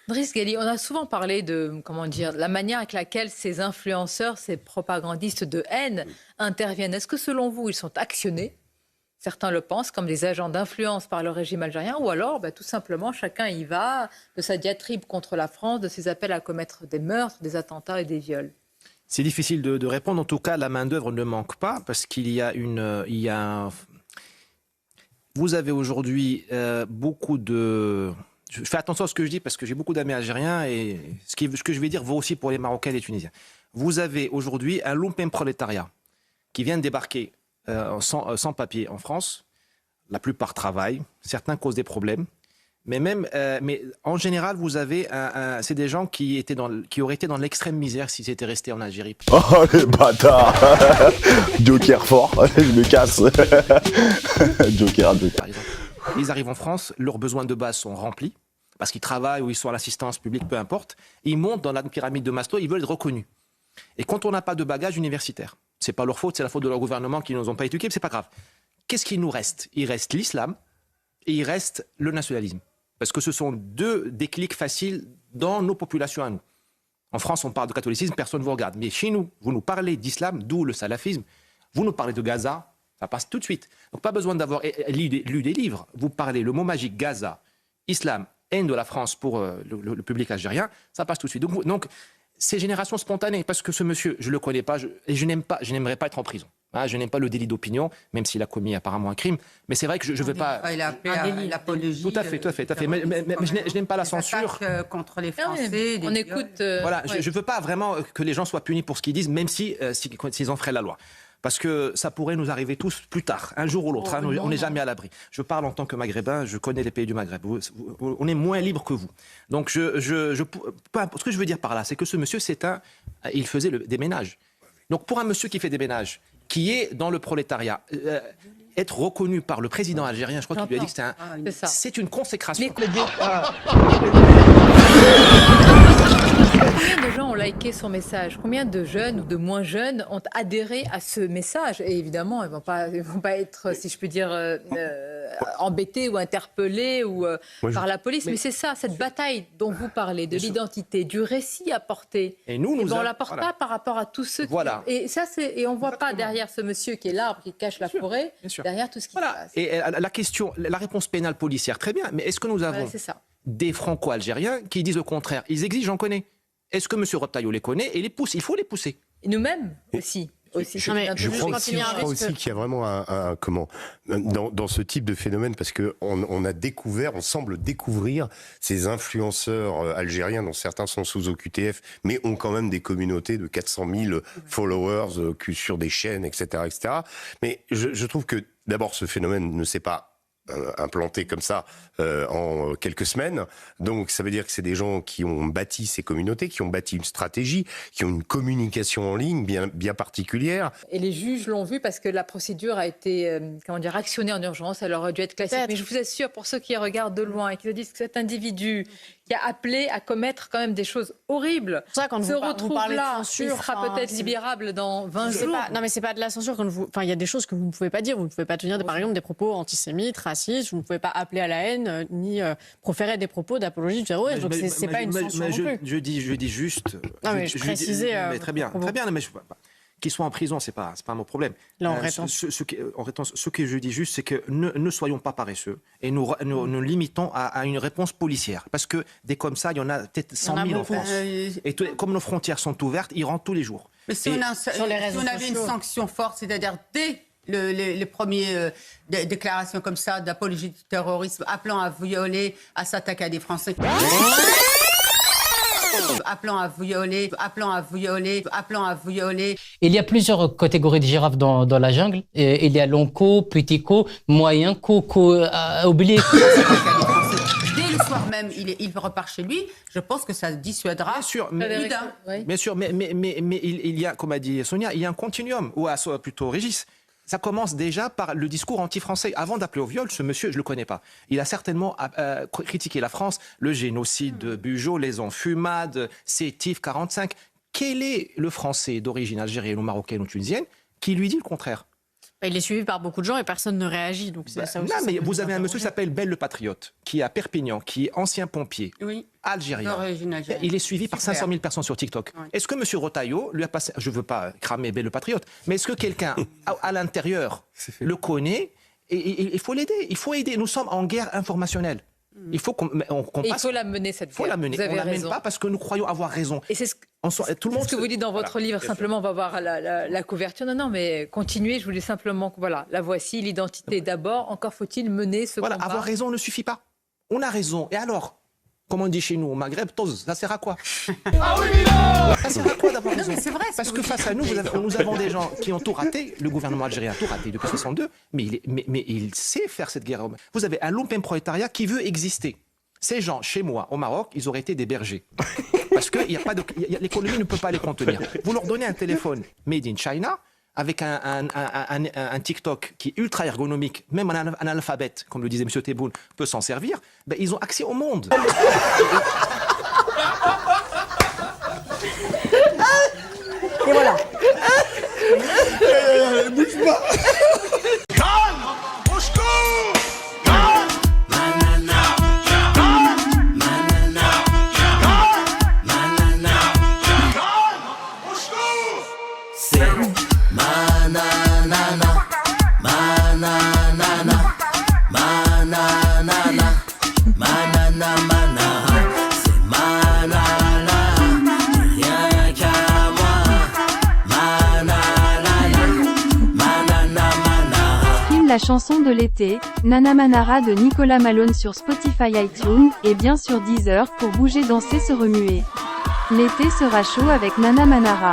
Driss Ghali, on a souvent parlé de, comment dire, la manière avec laquelle ces influenceurs, ces propagandistes de haine interviennent. Est-ce que selon vous, ils sont actionnés? Certains le pensent comme des agents d'influence par le régime algérien, ou alors tout simplement chacun y va de sa diatribe contre la France, de ses appels à commettre des meurtres, des attentats et des viols. C'est difficile de répondre. En tout cas, la main-d'œuvre ne manque pas parce qu'il y a Vous avez aujourd'hui beaucoup de. Je fais attention à ce que je dis parce que j'ai beaucoup d'amis algériens et ce que je vais dire vaut aussi pour les Marocains et les Tunisiens. Vous avez aujourd'hui un lumpen prolétariat qui vient de débarquer sans papier en France. La plupart travaillent, certains causent des problèmes. Mais en général, vous avez c'est des gens qui auraient été dans l'extrême misère s'ils étaient restés en Algérie. Oh les bâtards. Joker fort, je me casse. Joker. Par exemple, ils arrivent en France, leurs besoins de base sont remplis, parce qu'ils travaillent ou ils sont à l'assistance publique, peu importe. Ils montent dans la pyramide de Maslow, ils veulent être reconnus. Et quand on n'a pas de bagage universitaire, c'est pas leur faute, c'est la faute de leur gouvernement qui ne nous ont pas éduqués, mais c'est pas grave. Qu'est-ce qu'il nous reste? Il reste l'islam et il reste le nationalisme. Parce que ce sont deux déclics faciles dans nos populations à nous. En France, on parle de catholicisme, personne ne vous regarde. Mais chez nous, vous nous parlez d'islam, d'où le salafisme. Vous nous parlez de Gaza, ça passe tout de suite. Donc pas besoin d'avoir lu des livres. Vous parlez le mot magique Gaza, islam, haine de la France pour le public algérien, ça passe tout de suite. Donc c'est génération spontanée, parce que ce monsieur, je ne le connais pas, et je n'aimerais pas être en prison. Ah, je n'aime pas le délit d'opinion, même s'il a commis apparemment un crime. Mais c'est vrai que je ne veux pas... Il a appelé à l'apologie. Tout à fait. Mais je n'aime pas la censure. Contre les Français. On écoute... Voilà, je ne veux pas vraiment que les gens soient punis pour ce qu'ils disent, même s'ils en feraient la loi. Parce que ça pourrait nous arriver tous plus tard, un jour ou l'autre. On n'est jamais à l'abri. Je parle en tant que Maghrébin, je connais les pays du Maghreb. On est moins libre que vous. Donc, ce que je veux dire par là, c'est que ce monsieur, il faisait des ménages. Donc, pour un monsieur qui fait des ménages, qui est dans le prolétariat, être reconnu par le président algérien, je crois qu'il lui a dit que c'est une consécration. Combien de gens ont liké son message? Combien de jeunes ou de moins jeunes ont adhéré à ce message? Et évidemment, ils ne vont pas être, si je peux dire, embêtés ou interpellés par la police. Mais c'est ça, cette bataille dont vous parlez, de l'identité, du récit apporté. Et nous, on ne l'apporte pas par rapport à tous ceux qui... Et on ne voit pas derrière ce monsieur qui est l'arbre qui cache la forêt, derrière tout ce qui se passe. Et la réponse pénale policière, très bien. Mais est-ce que nous avons des franco-algériens qui disent le contraire? Ils exigent, j'en connais. Est-ce que M. Retailleau les connaît et les pousse? Il faut les pousser. Et nous-mêmes aussi. Je crois aussi qu'il y a vraiment dans ce type de phénomène, parce on semble découvrir ces influenceurs algériens, dont certains sont sous OQTF, mais ont quand même des communautés de 400 000 followers sur des chaînes, etc., etc. Mais je trouve que d'abord ce phénomène ne s'est pas implanté comme ça en quelques semaines. Donc ça veut dire que c'est des gens qui ont bâti ces communautés, qui ont bâti une stratégie, qui ont une communication en ligne bien particulière. Et les juges l'ont vu parce que la procédure a été actionnée en urgence. Elle aurait dû être classique. Mais je vous assure, pour ceux qui regardent de loin et qui se disent que cet individu qui a appelé à commettre quand même des choses horribles se retrouve là, censure, il sera peut-être libérable dans 20 jours. Non, mais c'est pas de la censure. Il y a des choses que vous ne pouvez pas dire. Vous ne pouvez pas tenir, par exemple, des propos antisémites, racistes. Vous ne pouvez pas appeler à la haine, ni proférer des propos d'apologie du terrorisme. Donc c'est pas une censure non plus. Je dis juste... Non, mais je précisais... Très bien, mais je... Qu'ils soient en prison, c'est pas mon problème. Là, en rétention. Ce que je dis juste, c'est que ne soyons pas paresseux et nous limitons à une réponse policière. Parce que des comme ça, il y en a peut-être 100 000 en France. Et comme nos frontières sont ouvertes, ils rentrent tous les jours. Mais si on avait une sanction forte, c'est-à-dire dès les premières déclarations comme ça d'apologie du terrorisme, appelant à violer, à s'attaquer à des Français... Appelant à violer. Il y a plusieurs catégories de girafes dans la jungle. Et il y a long co, petit co, moyen co, oublié. Dès le soir même, il repart chez lui. Je pense que ça dissuadera. Bien sûr, mais il y a, comme a dit Sonia, il y a un continuum, ou plutôt Régis. Ça commence déjà par le discours anti-français. Avant d'appeler au viol, ce monsieur, je ne le connais pas. Il a certainement critiqué la France, le génocide de Bugeaud, les enfumades, Sétif 45. Quel est le Français d'origine algérienne ou marocaine ou tunisienne qui lui dit le contraire? Il est suivi par beaucoup de gens et personne ne réagit. Donc ça aussi, non, mais vous avez un monsieur qui s'appelle Bel le Patriote, qui est à Perpignan, qui est ancien pompier, algérien. Il est suivi par 500 000 personnes sur TikTok. Ouais. Est-ce que monsieur Rotaillot lui a passé... Je ne veux pas cramer Bel le Patriote, mais est-ce que quelqu'un à l'intérieur le connaît? Et il faut l'aider. Il faut aider. Nous sommes en guerre informationnelle. Il faut qu'on passe. Il faut la mener, cette guerre. Il faut la mener. Vous avez on ne la raison. mène pas parce que nous croyons avoir raison. Et c'est ce tout le monde que vous dites dans votre livre. Simplement, on va voir la couverture. Non, mais continuez. Je voulais simplement... Voilà, la voici, l'identité d'abord. Encore faut-il mener ce combat. Avoir raison ne suffit pas. On a raison. Et alors, comme on dit chez nous au Maghreb, ça sert à quoi? Ça sert à quoi d'avoir raison? C'est vrai. Parce que face à nous, nous avons des gens qui ont tout raté. Le gouvernement algérien a tout raté depuis 1962. Mais il sait faire cette guerre. Vous avez un lumpen prolétariat qui veut exister. Ces gens, chez moi, au Maroc, ils auraient été des bergers. Parce que l'économie ne peut pas les contenir. Vous leur donnez un téléphone made in China, avec un TikTok qui est ultra ergonomique, même un analphabète, comme le disait M. Tebboune, peut s'en servir, ils ont accès au monde. Et voilà. Bouge pas. La chanson de l'été, Nana Manara de Nicolas Malone sur Spotify, iTunes, et bien sur Deezer pour bouger, danser, se remuer. L'été sera chaud avec Nana Manara.